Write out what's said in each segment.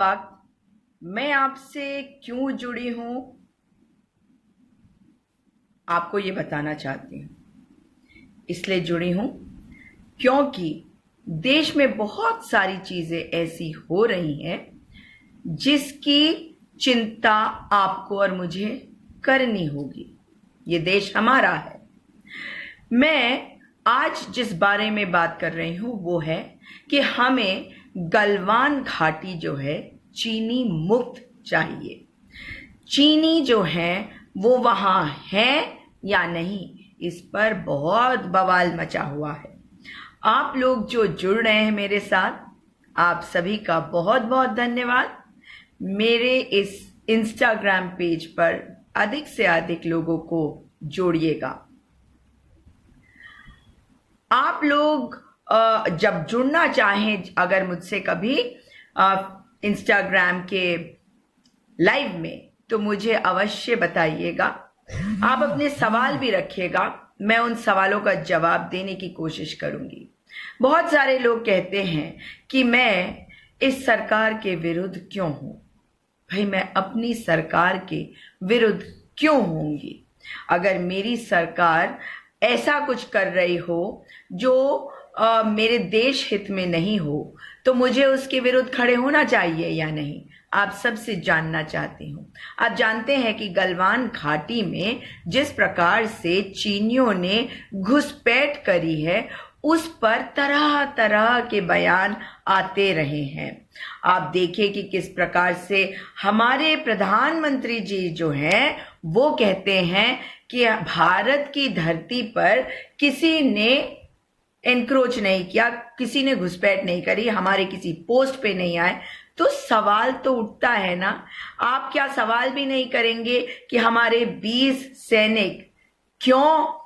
वक्त मैं आपसे क्यों जुड़ी हूं आपको ये बताना चाहती हूं। इसलिए जुड़ी हूं क्योंकि देश में बहुत सारी चीजें ऐसी हो रही हैं जिसकी चिंता आपको और मुझे करनी होगी। ये देश हमारा है। मैं आज जिस बारे में बात कर रही हूं वो है कि हमें गलवान घाटी जो है चीनी मुक्त चाहिए। चीनी जो है वो वहां है या नहीं, इस पर बहुत बवाल मचा हुआ है। आप लोग जो जुड़ रहे हैं मेरे साथ, आप सभी का बहुत बहुत धन्यवाद। मेरे इस इंस्टाग्राम पेज पर अधिक से अधिक लोगों को जोड़िएगा। आप लोग जब जुड़ना चाहें, अगर मुझसे कभी इंस्टाग्राम के लाइव में, तो मुझे अवश्य बताइएगा। आप अपने सवाल भी रखिएगा, मैं उन सवालों का जवाब देने की कोशिश करूंगी। बहुत सारे लोग कहते हैं कि मैं इस सरकार के विरुद्ध क्यों हूं। भाई, मैं अपनी सरकार के विरुद्ध क्यों होंगी? अगर मेरी सरकार ऐसा कुछ कर रही हो जो मेरे देश हित में नहीं हो, तो मुझे उसके विरुद्ध खड़े होना चाहिए या नहीं, आप सबसे जानना चाहती हूं। आप जानते हैं कि गलवान घाटी में जिस प्रकार से चीनियों ने घुसपैठ करी है, उस पर तरह तरह के बयान आते रहे हैं। आप देखिए कि किस प्रकार से हमारे प्रधानमंत्री जी जो हैं वो कहते हैं कि भारत की धरती पर किसी ने एनक्रोच नहीं किया, किसी ने घुसपैठ नहीं करी, हमारे किसी पोस्ट पे नहीं आए। तो सवाल तो उठता है ना, आप क्या सवाल भी नहीं करेंगे कि हमारे 20 सैनिक क्यों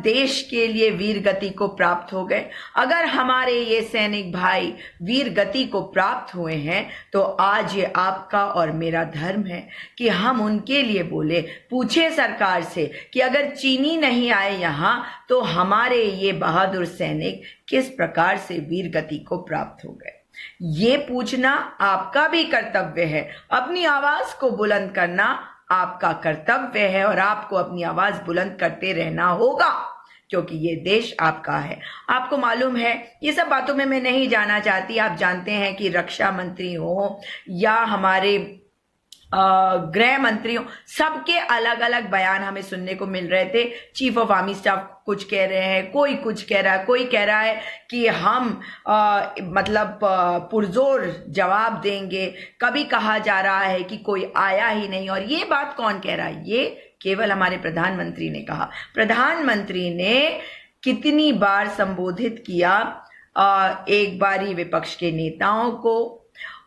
देश के लिए वीर गति को प्राप्त हो गए? अगर हमारे ये सैनिक भाई वीर गति को प्राप्त हुए हैं, तो आज ये आपका और मेरा धर्म है कि हम उनके लिए बोले। पूछे सरकार से कि अगर चीनी नहीं आए यहां, तो हमारे ये बहादुर सैनिक किस प्रकार से वीर गति को प्राप्त हो गए। ये पूछना आपका भी कर्तव्य है। अपनी आवाज को बुलंद करना आपका कर्तव्य है और आपको अपनी आवाज बुलंद करते रहना होगा, क्योंकि ये देश आपका है। आपको मालूम है, ये सब बातों में मैं नहीं जाना चाहती। आप जानते हैं कि रक्षा मंत्री हो या हमारे गृह मंत्री हो, सबके अलग अलग बयान हमें सुनने को मिल रहे थे। चीफ ऑफ आर्मी स्टाफ कुछ कह रहे हैं, कोई कुछ कह रहा है, कोई कह रहा है कि हम पुरजोर जवाब देंगे। कभी कहा जा रहा है कि कोई आया ही नहीं। और ये बात कौन कह रहा है? ये केवल हमारे प्रधानमंत्री ने कहा। प्रधानमंत्री ने कितनी बार संबोधित किया एक बारी विपक्ष के नेताओं को,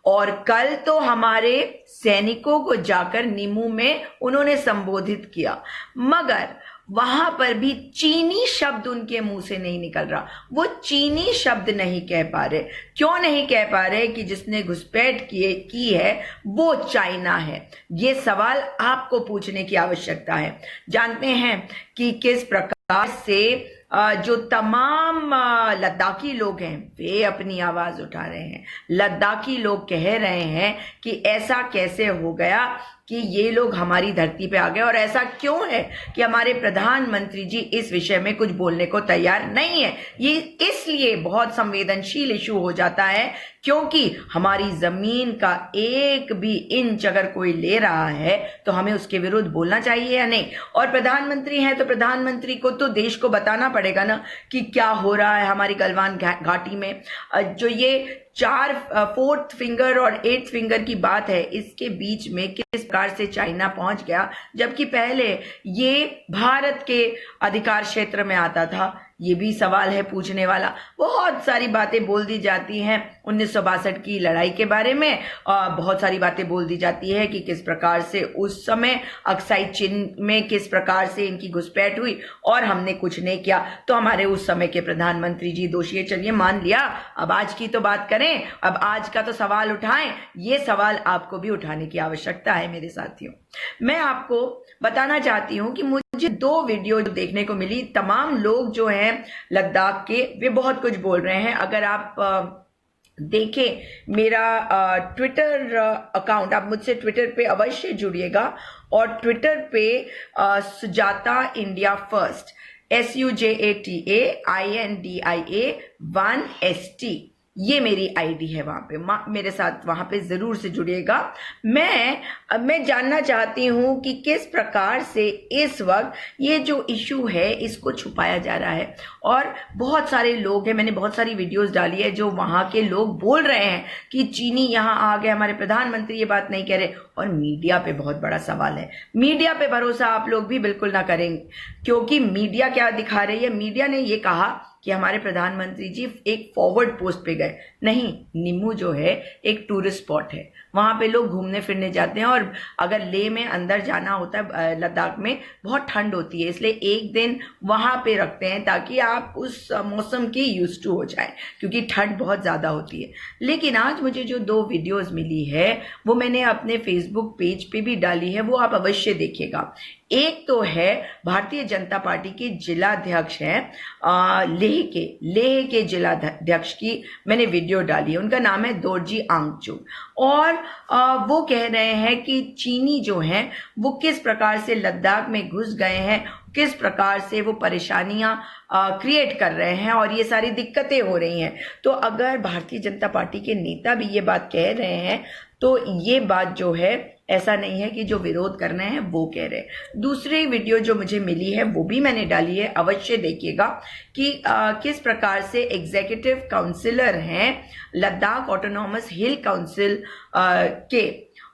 और कल तो हमारे सैनिकों को जाकर नीमू में उन्होंने संबोधित किया, मगर वहां पर भी चीनी शब्द उनके मुंह से नहीं निकल रहा। वो चीनी शब्द नहीं कह पा रहे। क्यों नहीं कह पा रहे? कि जिसने घुसपैठ की है वो चाइना है। ये सवाल आपको पूछने की आवश्यकता है। जानते हैं कि किस प्रकार से जो तमाम लद्दाखी लोग हैं वे अपनी आवाज उठा रहे हैं। लद्दाखी लोग कह रहे हैं कि ऐसा कैसे हो गया कि ये लोग हमारी धरती पे आ गए, और ऐसा क्यों है कि हमारे प्रधानमंत्री जी इस विषय में कुछ बोलने को तैयार नहीं है। ये इसलिए बहुत संवेदनशील इशू हो जाता है क्योंकि हमारी जमीन का एक भी इंच अगर कोई ले रहा है तो हमें उसके विरुद्ध बोलना चाहिए या नहीं। और प्रधानमंत्री हैं तो प्रधानमंत्री को तो देश को बताना पड़ेगा ना कि क्या हो रहा है हमारी गलवान घाटी में। जो ये 4th फिंगर और 8th फिंगर की बात है, इसके बीच में किस प्रकार से चाइना पहुंच गया, जबकि पहले ये भारत के अधिकार क्षेत्र में आता था। ये भी सवाल है पूछने वाला। बहुत सारी बातें बोल दी जाती हैं 1962 की लड़ाई के बारे में, बहुत सारी बातें बोल दी जाती है कि किस प्रकार से उस समय अक्साई चीन में किस प्रकार से इनकी घुसपैठ हुई और हमने कुछ नहीं किया, तो हमारे उस समय के प्रधानमंत्री जी दोषी है। चलिए मान लिया, अब आज की तो बात करें, अब आज का तो सवाल उठाएं। ये सवाल आपको भी उठाने की आवश्यकता है मेरे साथियों। मैं आपको बताना चाहती हूं कि मुझे 2 वीडियो देखने को मिली। तमाम लोग जो हैं लद्दाख के, वे बहुत कुछ बोल रहे हैं। अगर आप देखें मेरा ट्विटर अकाउंट, आप मुझसे ट्विटर पे अवश्य जुड़िएगा। और ट्विटर पे सुजाता इंडिया फर्स्ट, SUJATAINDIA1ST, ये मेरी आईडी है। वहां पे मेरे साथ वहां पे जरूर से जुड़िएगा। मैं जानना चाहती हूं कि किस प्रकार से इस वक्त ये जो इशू है इसको छुपाया जा रहा है। और बहुत सारे लोग हैं, मैंने बहुत सारी वीडियोस डाली है जो वहां के लोग बोल रहे हैं कि चीनी यहां आ गए, हमारे प्रधानमंत्री ये बात नहीं कह रहे। और मीडिया पे बहुत बड़ा सवाल है। मीडिया पे भरोसा आप लोग भी बिल्कुल ना करेंगे, क्योंकि मीडिया क्या दिखा रही है। मीडिया ने ये कहा कि हमारे प्रधानमंत्री जी एक फॉरवर्ड पोस्ट पे गए। नहीं, निम्मू जो है एक टूरिस्ट स्पॉट है, वहां पे लोग घूमने फिरने जाते हैं। और अगर लेह में अंदर जाना होता है, लद्दाख में बहुत ठंड होती है, इसलिए एक दिन वहां पे रखते हैं ताकि आप उस मौसम के यूज टू हो जाए, क्योंकि ठंड बहुत ज्यादा होती है। लेकिन आज मुझे जो 2 वीडियोस मिली है वो मैंने अपने फेसबुक पेज पे भी डाली है, वो आप अवश्य देखिएगा। एक तो है भारतीय जनता पार्टी के जिलाध्यक्ष हैं लेह के जिलाध्यक्ष की मैंने वीडियो डाली है। उनका नाम है दोरजी आंगचू। और वो कह रहे हैं कि चीनी जो हैं वो किस प्रकार से लद्दाख में घुस गए हैं, किस प्रकार से वो परेशानियां क्रिएट कर रहे हैं और ये सारी दिक्कतें हो रही हैं। तो अगर भारतीय जनता पार्टी के नेता भी ये बात कह रहे हैं तो ये बात जो है ऐसा नहीं है कि जो विरोध कर रहे हैं वो कह रहे हैं। दूसरी वीडियो जो मुझे मिली है वो भी मैंने डाली है, अवश्य देखिएगा कि किस प्रकार से एग्जीक्यूटिव काउंसिलर हैं लद्दाख ऑटोनॉमस हिल काउंसिल के,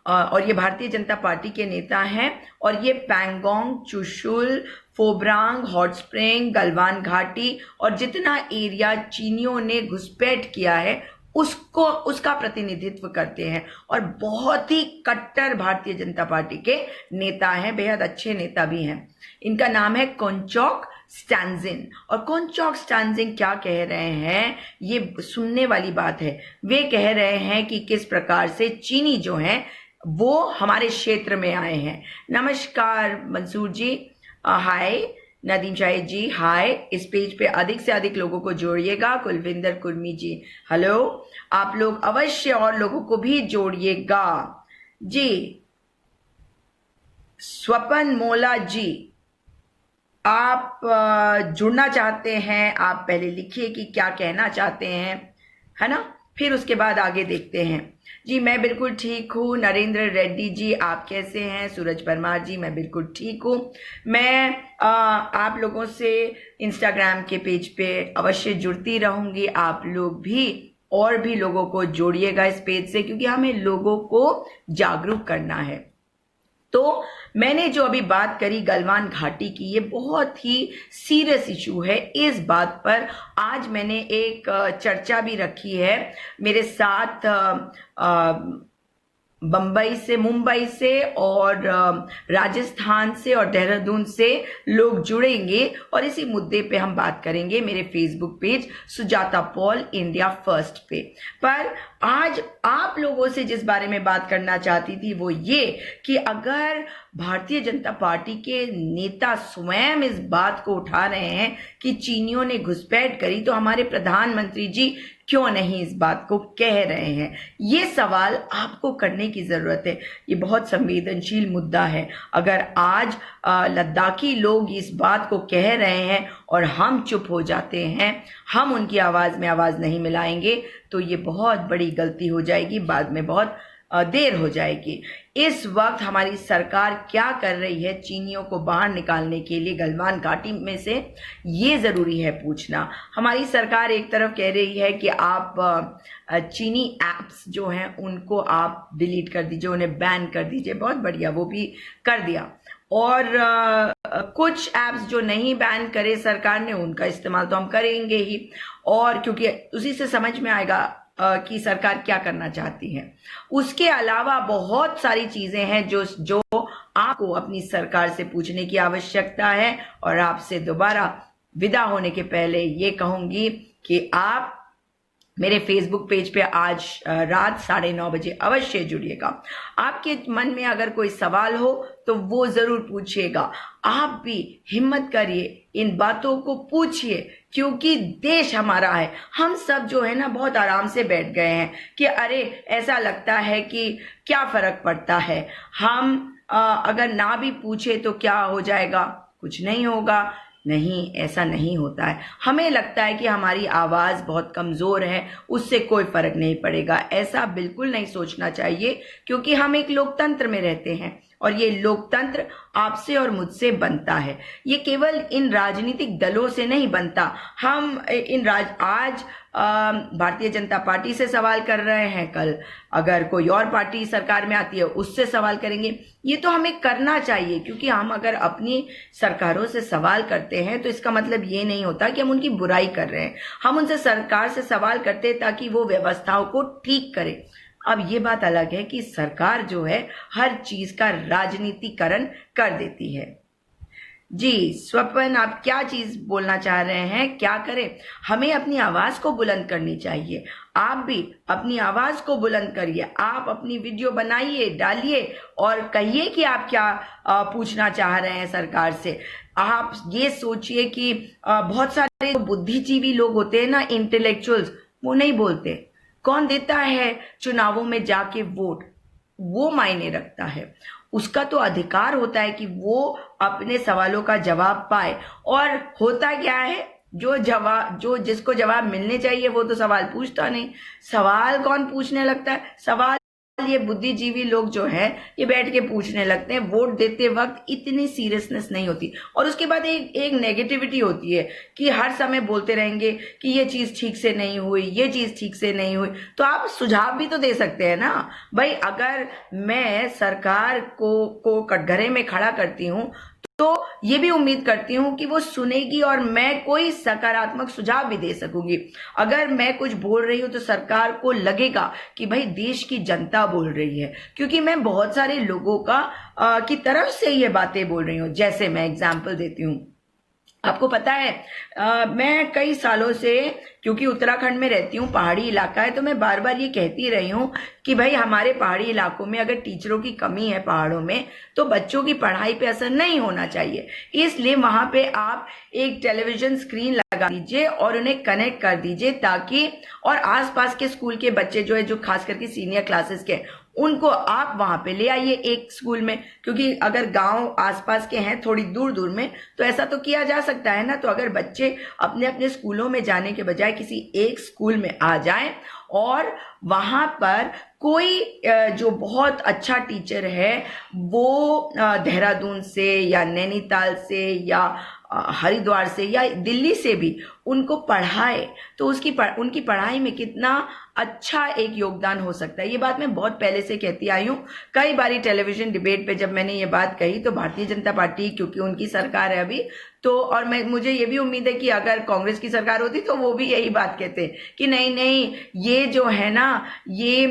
और ये भारतीय जनता पार्टी के नेता हैं। और ये पैंगोंग, चुशुल, फोब्रांग, हॉट स्प्रिंग, गलवान घाटी और जितना एरिया चीनियों ने घुसपैठ किया है उसका प्रतिनिधित्व करते हैं। और बहुत ही कट्टर भारतीय जनता पार्टी के नेता हैं, बेहद अच्छे नेता भी हैं। इनका नाम है कोंचोक स्टैंजिन। और कोंचोक स्टैंजिन क्या कह रहे हैं, ये सुनने वाली बात है। वे कह रहे हैं कि किस प्रकार से चीनी जो हैं वो हमारे क्षेत्र में आए हैं। नमस्कार मंसूर जी, हाय। नदीम शाहिद जी, हाय। इस पेज पे अधिक से अधिक लोगों को जोड़िएगा। कुलविंदर कुर्मी जी, हेलो। आप लोग अवश्य और लोगों को भी जोड़िएगा जी। स्वपन मोला जी, आप जुड़ना चाहते हैं, आप पहले लिखिए कि क्या कहना चाहते हैं, है ना, फिर उसके बाद आगे देखते हैं। जी मैं बिल्कुल ठीक हूँ। नरेंद्र रेड्डी जी, आप कैसे हैं? सूरज परमार जी, मैं बिल्कुल ठीक हूँ। मैं आप लोगों से इंस्टाग्राम के पेज पे अवश्य जुड़ती रहूंगी। आप लोग भी और भी लोगों को जोड़िएगा इस पेज से, क्योंकि हमें लोगों को जागरूक करना है। तो मैंने जो अभी बात करी गलवान घाटी की, ये बहुत ही सीरियस इशू है। इस बात पर आज मैंने एक चर्चा भी रखी है। मेरे साथ बंबई से, मुंबई से और राजस्थान से और देहरादून से लोग जुड़ेंगे और इसी मुद्दे पे हम बात करेंगे मेरे Facebook page Sujata Paul India first पे। पर आज आप लोगों से जिस बारे में बात करना चाहती थी वो ये कि अगर भारतीय जनता पार्टी के नेता स्वयं इस बात को उठा रहे हैं कि चीनियों ने घुसपैठ करी, तो हमारे प्रधानमंत्री जी क्यों नहीं इस बात को कह रहे हैं? ये सवाल आपको करने की जरूरत है। ये बहुत संवेदनशील मुद्दा है। अगर आज लद्दाखी लोग इस बात को कह रहे हैं और हम चुप हो जाते हैं, हम उनकी आवाज में आवाज नहीं मिलाएंगे, तो ये बहुत बड़ी गलती हो जाएगी, बाद में बहुत देर हो जाएगी। इस वक्त हमारी सरकार क्या कर रही है चीनियों को बाहर निकालने के लिए गलवान घाटी में से, ये जरूरी है पूछना। हमारी सरकार एक तरफ कह रही है कि आप चीनी एप्स जो हैं उनको आप डिलीट कर दीजिए, उन्हें बैन कर दीजिए। बहुत बढ़िया, वो भी कर दिया। और कुछ एप्स जो नहीं बैन करे सरकार ने, उनका इस्तेमाल तो हम करेंगे ही। और क्योंकि उसी से समझ में आएगा कि सरकार क्या करना चाहती है। उसके अलावा बहुत सारी चीजें हैं जो आपको अपनी सरकार से पूछने की आवश्यकता है। और आपसे दोबारा विदा होने के पहले ये कहूंगी कि आप मेरे फेसबुक पेज पे आज रात 9:30 बजे अवश्य जुड़िएगा। आपके मन में अगर कोई सवाल हो तो वो जरूर पूछिएगा। आप भी हिम्मत करिए, इन बातों को पूछिए, क्योंकि देश हमारा है। हम सब जो है ना बहुत आराम से बैठ गए हैं कि अरे ऐसा लगता है कि क्या फर्क पड़ता है, हम अगर ना भी पूछे तो क्या हो जाएगा, कुछ नहीं होगा। नहीं, ऐसा नहीं होता है। हमें लगता है कि हमारी आवाज बहुत कमजोर है, उससे कोई फर्क नहीं पड़ेगा। ऐसा बिल्कुल नहीं सोचना चाहिए, क्योंकि हम एक लोकतंत्र में रहते हैं और ये लोकतंत्र आपसे और मुझसे बनता है। ये केवल इन राजनीतिक दलों से नहीं बनता। हम आज भारतीय जनता पार्टी से सवाल कर रहे हैं, कल अगर कोई और पार्टी सरकार में आती है उससे सवाल करेंगे। ये तो हमें करना चाहिए, क्योंकि हम अगर अपनी सरकारों से सवाल करते हैं तो इसका मतलब ये नहीं होता कि हम उनकी बुराई कर रहे हैं। हम उनसे सरकार से सवाल करते हैं ताकि वो व्यवस्थाओं को ठीक करे। अब ये बात अलग है कि सरकार जो है हर चीज का राजनीतिकरण कर देती है। जी स्वपन, आप क्या चीज बोलना चाह रहे हैं, क्या करें? हमें अपनी आवाज को बुलंद करनी चाहिए। आप भी अपनी आवाज को बुलंद करिए। आप अपनी वीडियो बनाइए, डालिए और कहिए कि आप क्या पूछना चाह रहे हैं सरकार से। आप ये सोचिए कि बहुत सारे बुद्धिजीवी लोग होते हैं ना, इंटेलेक्चुअल्स, वो नहीं बोलते। कौन देता है चुनावों में जाके वोट? वो मायने रखता है। उसका तो अधिकार होता है कि वो अपने सवालों का जवाब पाए। और होता क्या है, जिसको जवाब मिलने चाहिए वो तो सवाल पूछता नहीं। सवाल कौन पूछने लगता है? सवाल ये बुद्धिजीवी लोग जो है ये बैठ के पूछने लगते हैं। वोट देते वक्त इतनी सीरियसनेस नहीं होती, और उसके बाद एक नेगेटिविटी होती है कि हर समय बोलते रहेंगे कि ये चीज ठीक से नहीं हुई, ये चीज ठीक से नहीं हुई। तो आप सुझाव भी तो दे सकते हैं ना भाई। अगर मैं सरकार को कटघरे में खड़ा करती हूं तो ये भी उम्मीद करती हूं कि वो सुनेगी और मैं कोई सकारात्मक सुझाव भी दे सकूंगी। अगर मैं कुछ बोल रही हूं तो सरकार को लगेगा कि भाई देश की जनता बोल रही है, क्योंकि मैं बहुत सारे लोगों की तरफ से ये बातें बोल रही हूं। जैसे मैं एग्जाम्पल देती हूं, आपको पता है मैं कई सालों से, क्योंकि उत्तराखंड में रहती हूँ, पहाड़ी इलाका है, तो मैं बार बार ये कहती रही हूँ कि भाई हमारे पहाड़ी इलाकों में अगर टीचरों की कमी है पहाड़ों में, तो बच्चों की पढ़ाई पे असर नहीं होना चाहिए। इसलिए वहां पे आप एक टेलीविजन स्क्रीन लगा दीजिए और उन्हें कनेक्ट कर दीजिए, ताकि और आसपास के स्कूल के बच्चे जो है, जो खास करके सीनियर क्लासेस के, उनको आप वहां पे ले आइए एक स्कूल में। क्योंकि अगर गांव आसपास के हैं थोड़ी दूर दूर में, तो ऐसा तो किया जा सकता है ना। तो अगर बच्चे अपने अपने स्कूलों में जाने के बजाय किसी एक स्कूल में आ जाएं और वहां पर कोई जो बहुत अच्छा टीचर है वो देहरादून से या नैनीताल से या हरिद्वार से या दिल्ली से भी उनको पढ़ाए, तो उनकी पढ़ाई में कितना अच्छा एक योगदान हो सकता है। ये बात मैं बहुत पहले से कहती आई हूँ। कई बारी टेलीविजन डिबेट पे जब मैंने ये बात कही तो भारतीय जनता पार्टी, क्योंकि उनकी सरकार है अभी, तो और मुझे ये भी उम्मीद है कि अगर कांग्रेस की सरकार होती तो वो भी यही बात कहते कि नहीं ये जो है ना, ये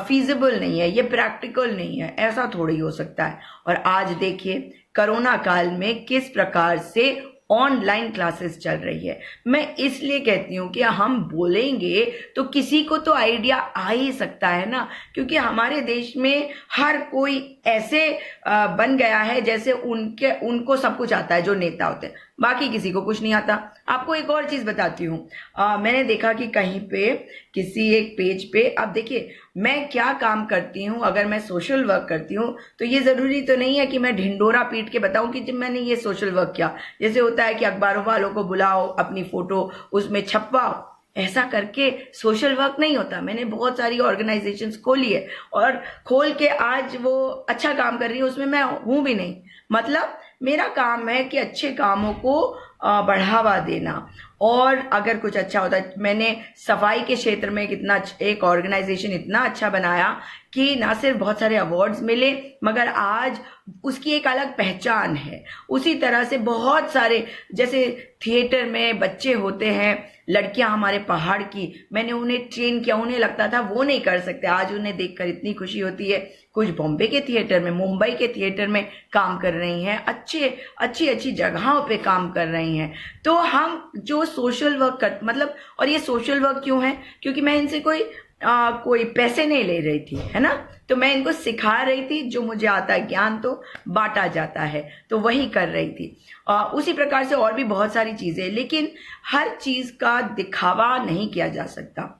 फीजिबल नहीं है, ये प्रैक्टिकल नहीं है, ऐसा थोड़ी हो सकता है। और आज देखिए कोरोना काल में किस प्रकार से ऑनलाइन क्लासेस चल रही है। मैं इसलिए कहती हूँ कि हम बोलेंगे तो किसी को तो आइडिया आ ही सकता है ना, क्योंकि हमारे देश में हर कोई ऐसे बन गया है जैसे उनको सब कुछ आता है, जो नेता होते हैं, बाकी किसी को कुछ नहीं आता। आपको एक और चीज बताती हूँ, मैंने देखा कि कहीं पे किसी एक पेज पे, अब देखिए मैं क्या काम करती हूँ, अगर मैं सोशल वर्क करती हूँ तो ये जरूरी तो नहीं है कि मैं ढिंडोरा पीट के बताऊं कि जब मैंने ये सोशल वर्क किया। जैसे होता है कि अखबारों वालों को बुलाओ, अपनी फोटो उसमें छपवाओ, ऐसा करके सोशल वर्क नहीं होता। मैंने बहुत सारी ऑर्गेनाइजेशंस खोली है और खोल के आज वो अच्छा काम कर रही है, उसमें मैं हूं भी नहीं। मतलब मेरा काम है कि अच्छे कामों को बढ़ावा देना। और अगर कुछ अच्छा होता है, मैंने सफाई के क्षेत्र में एक ऑर्गेनाइजेशन इतना अच्छा बनाया कि ना सिर्फ बहुत सारे अवार्ड्स मिले, मगर आज उसकी एक अलग पहचान है। उसी तरह से बहुत सारे, जैसे थिएटर में बच्चे होते हैं, लड़कियां हमारे पहाड़ की, मैंने उन्हें ट्रेन किया, उन्हें लगता था वो नहीं कर सकते, आज उन्हें देखकर इतनी खुशी होती है। कुछ बॉम्बे के थिएटर में, मुंबई के थिएटर में काम कर रही हैं, अच्छी अच्छी जगहों पे काम कर रही रही हैं। तो हम जो सोशल वर्क कर मतलब, और ये सोशल वर्क क्यों है, क्योंकि मैं इनसे कोई पैसे नहीं ले रही थी, है ना। तो मैं इनको सिखा रही थी, जो मुझे आता है ज्ञान तो बांटा जाता है, तो वही कर रही थी। उसी प्रकार से और भी बहुत सारी चीजें, लेकिन हर चीज का दिखावा नहीं किया जा सकता।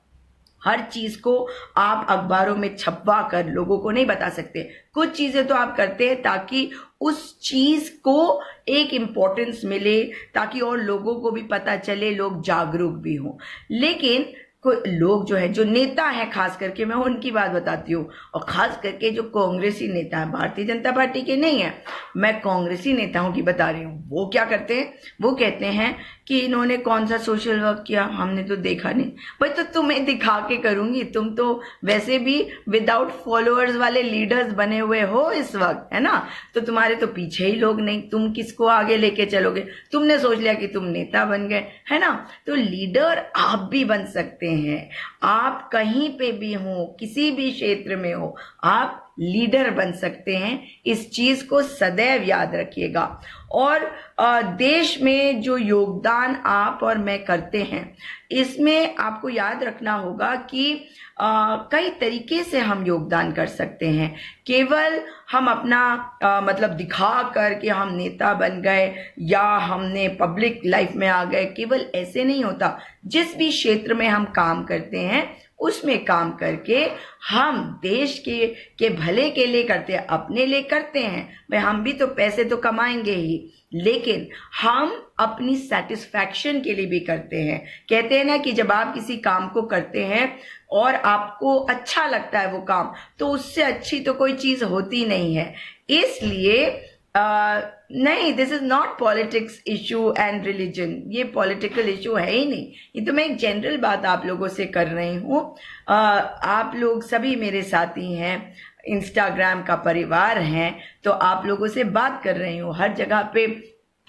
हर चीज को आप अखबारों में छपवा कर लोगों को नहीं बता सकते। कुछ चीजें तो आप करते हैं ताकि उस चीज को एक इम्पोर्टेंस मिले, ताकि और लोगों को भी पता चले, लोग जागरूक भी हों। लेकिन कोई लोग जो है, जो नेता है, खास करके मैं उनकी बात बताती हूँ, और खास करके जो कांग्रेसी नेता है, भारतीय जनता पार्टी के नहीं है, मैं कांग्रेसी नेताओं की बता रही हूँ। वो क्या करते हैं, वो कहते हैं कि इन्होंने कौन सा सोशल वर्क किया, हमने तो देखा नहीं। भाई तो तुम्हें दिखा के करूंगी, तुम तो वैसे भी विदाउट फॉलोअर्स वाले लीडर्स बने हुए हो इस वक्त, है ना। तो तुम्हारे तो पीछे ही लोग नहीं, तुम किसको आगे लेके चलोगे। तुमने सोच लिया कि तुम नेता बन गए, है ना। तो लीडर आप भी बन सकते हैं। आप कहीं पे भी हो, किसी भी क्षेत्र में हो, आप लीडर बन सकते हैं। इस चीज को सदैव याद रखिएगा। और देश में जो योगदान आप और मैं करते हैं, इसमें आपको याद रखना होगा कि कई तरीके से हम योगदान कर सकते हैं। केवल हम अपना मतलब दिखा कर कि हम नेता बन गए या हमने पब्लिक लाइफ में आ गए, केवल ऐसे नहीं होता। जिस भी क्षेत्र में हम काम करते हैं, उसमें काम करके हम देश के भले के लिए करते हैं, अपने लिए करते हैं। भाई हम भी तो पैसे तो कमाएंगे ही, लेकिन हम अपनी सेटिस्फैक्शन के लिए भी करते हैं। कहते हैं ना कि जब आप किसी काम को करते हैं और आपको अच्छा लगता है वो काम, तो उससे अच्छी तो कोई चीज होती नहीं है। इसलिए नहीं, this is not politics issue and religion, ये पॉलिटिकल इशू है ही नहीं। ये तो मैं एक जनरल बात आप लोगों से कर रही हूँ। आप लोग सभी मेरे साथी हैं, इंस्टाग्राम का परिवार हैं, तो आप लोगों से बात कर रही हूँ। हर जगह पे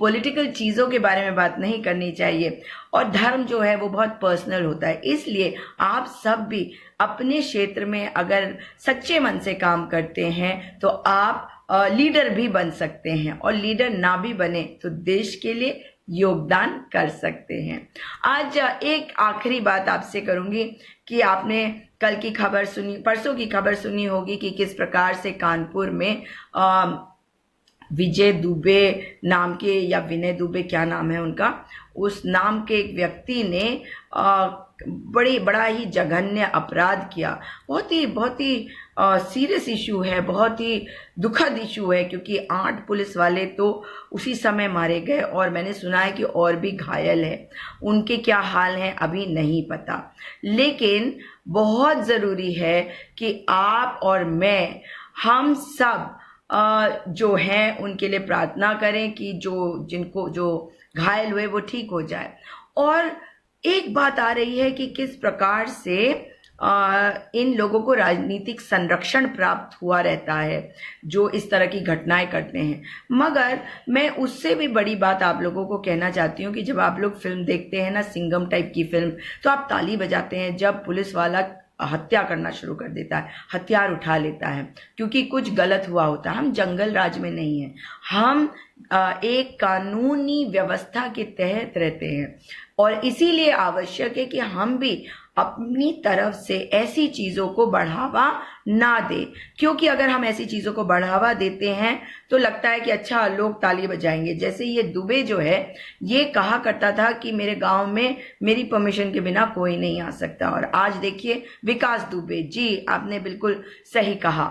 पॉलिटिकल चीजों के बारे में बात नहीं करनी चाहिए, और धर्म जो है वो बहुत पर्सनल होता है। इसलिए आप सब भी अपने क्षेत्र में अगर सच्चे मन से काम करते हैं तो आप लीडर भी बन सकते हैं, और लीडर ना भी बने तो देश के लिए योगदान कर सकते हैं। आज एक आखिरी बात आपसे करूंगी कि आपने कल की खबर सुनी, परसों की खबर सुनी होगी कि किस प्रकार से कानपुर में विजय दुबे नाम के, या विनय दुबे क्या नाम है उनका, उस नाम के एक व्यक्ति ने बड़ा ही जघन्य अपराध किया। बहुत ही सीरियस इशू है, बहुत ही दुखद इशू है, क्योंकि 8 पुलिस वाले तो उसी समय मारे गए, और मैंने सुना है कि और भी घायल है। उनके क्या हाल हैं अभी नहीं पता। लेकिन बहुत जरूरी है कि आप और मैं, हम सब जो हैं उनके लिए प्रार्थना करें कि जो घायल हुए वो ठीक हो जाए। और एक बात आ रही है कि किस प्रकार से इन लोगों को राजनीतिक संरक्षण प्राप्त हुआ रहता है जो इस तरह की घटनाएं करते हैं। मगर मैं उससे भी बड़ी बात आप लोगों को कहना चाहती हूँ कि जब आप लोग फिल्म देखते हैं ना, सिंघम टाइप की फिल्म, तो आप ताली बजाते हैं जब पुलिस वाला हत्या करना शुरू कर देता है, हथियार उठा लेता है, क्योंकि कुछ गलत हुआ होता है। हम जंगल राज में नहीं है, हम एक कानूनी व्यवस्था के तहत रहते हैं, और इसीलिए आवश्यक है कि हम भी अपनी तरफ से ऐसी चीजों को बढ़ावा ना दे। क्योंकि अगर हम ऐसी चीजों को बढ़ावा देते हैं तो लगता है कि अच्छा लोग ताली बजाएंगे। जैसे ये दुबे जो है, ये कहा करता था कि मेरे गांव में मेरी परमिशन के बिना कोई नहीं आ सकता, और आज देखिए विकास दुबे जी, आपने बिल्कुल सही कहा।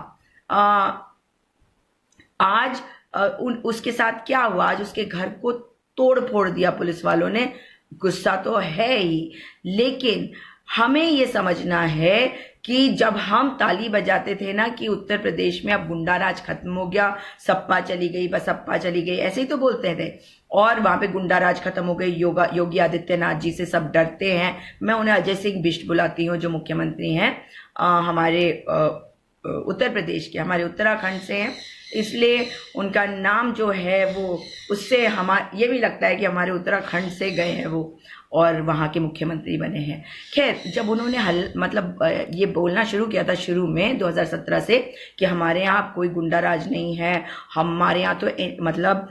आज उसके साथ क्या हुआ, आज उसके घर को तोड़ फोड़ दिया पुलिस वालों ने। गुस्सा तो है ही, लेकिन हमें ये समझना है कि जब हम ताली बजाते थे ना कि उत्तर प्रदेश में अब गुंडा राज खत्म हो गया, सपा चली गई, बसपा चली गई, ऐसे ही तो बोलते थे, और वहां पे गुंडा राज खत्म हो गई, योगी आदित्यनाथ जी से सब डरते हैं। मैं उन्हें अजय सिंह बिष्ट बुलाती हूँ, जो मुख्यमंत्री हैं हमारे उत्तर प्रदेश के, हमारे उत्तराखंड से हैं, इसलिए उनका नाम जो है वो, उससे ये भी लगता है कि हमारे उत्तराखंड से गए हैं वो, और वहाँ के मुख्यमंत्री बने हैं। खैर, जब उन्होंने मतलब ये बोलना शुरू किया था शुरू में 2017 से कि हमारे यहाँ कोई गुंडा राज नहीं है, हमारे यहाँ तो मतलब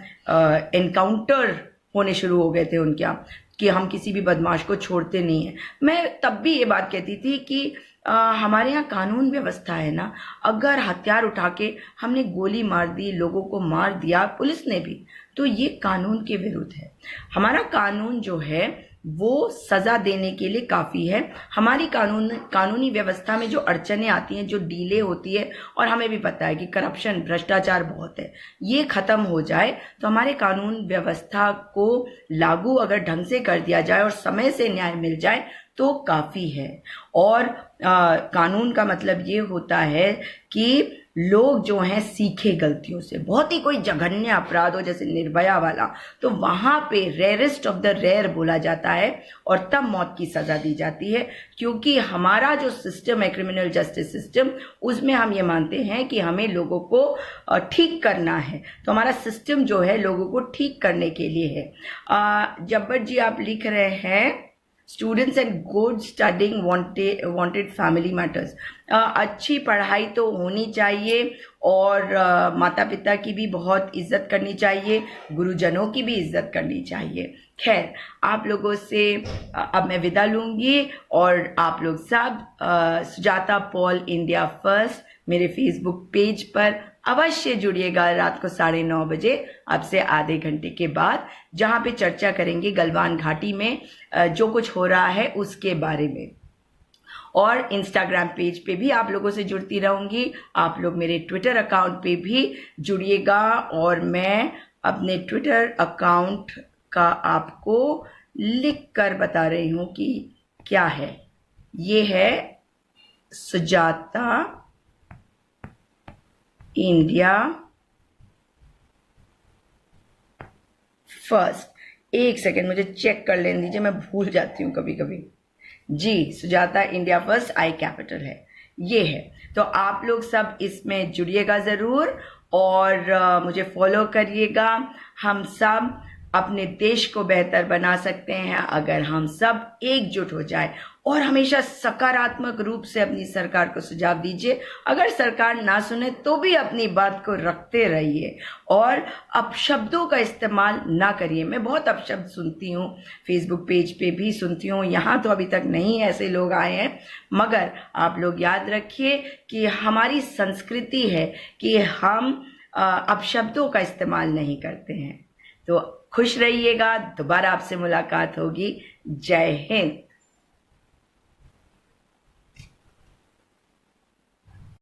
एनकाउंटर होने शुरू हो गए थे उनके यहाँ कि हम किसी भी बदमाश को छोड़ते नहीं हैं। मैं तब भी ये बात कहती थी कि हमारे यहाँ कानून व्यवस्था है ना, अगर हथियार उठा के हमने गोली मार दी, लोगों को मार दिया पुलिस ने भी, तो ये कानून के विरुद्ध है। हमारा कानून जो है वो सजा देने के लिए काफ़ी है। हमारी कानूनी व्यवस्था में जो अड़चनें आती हैं, जो डीले होती है, और हमें भी पता है कि करप्शन, भ्रष्टाचार बहुत है, ये ख़त्म हो जाए तो हमारे कानून व्यवस्था को लागू अगर ढंग से कर दिया जाए और समय से न्याय मिल जाए तो काफ़ी है। और कानून का मतलब ये होता है कि लोग जो हैं सीखे गलतियों से। बहुत ही कोई जघन्य अपराध हो जैसे निर्भया वाला, तो वहाँ पे रेयरेस्ट ऑफ द रेयर बोला जाता है और तब मौत की सज़ा दी जाती है, क्योंकि हमारा जो सिस्टम है क्रिमिनल जस्टिस सिस्टम, उसमें हम ये मानते हैं कि हमें लोगों को ठीक करना है। तो हमारा सिस्टम जो है लोगों को ठीक करने के लिए है। जब्बर जी आप लिख रहे हैं students and good studying wanted family matters. अच्छी पढ़ाई तो होनी चाहिए और माता पिता की भी बहुत इज्जत करनी चाहिए, गुरुजनों की भी इज्जत करनी चाहिए। खैर, आप लोगों से अब मैं विदा लूंगी और आप लोग सब सुजाता पॉल इंडिया फर्स्ट मेरे फेसबुक पेज पर अवश्य जुड़िएगा रात को 9:30 बजे, अब से आधे घंटे के बाद, जहां पे चर्चा करेंगे गलवान घाटी में जो कुछ हो रहा है उसके बारे में। और इंस्टाग्राम पेज पे भी आप लोगों से जुड़ती रहूंगी। आप लोग मेरे ट्विटर अकाउंट पे भी जुड़िएगा और मैं अपने ट्विटर अकाउंट का आपको लिख कर बता रही हूं कि क्या है। ये है सुजाता इंडिया फर्स्ट। एक सेकेंड मुझे चेक कर लेने दीजिए, मैं भूल जाती हूँ कभी कभी। जी, Sujata India first I capital है, ये है। तो आप लोग सब इसमें जुड़िएगा जरूर और मुझे फॉलो करिएगा। हम सब अपने देश को बेहतर बना सकते हैं अगर हम सब एकजुट हो जाए और हमेशा सकारात्मक रूप से अपनी सरकार को सुझाव दीजिए। अगर सरकार ना सुने तो भी अपनी बात को रखते रहिए और अपशब्दों का इस्तेमाल ना करिए। मैं बहुत अपशब्द सुनती हूँ, फेसबुक पेज पे भी सुनती हूँ, यहाँ तो अभी तक नहीं ऐसे लोग आए हैं, मगर आप लोग याद रखिए कि हमारी संस्कृति है कि हम अपशब्दों का इस्तेमाल नहीं करते हैं। तो खुश रहिएगा, दोबारा आपसे मुलाकात होगी। जय हिंद।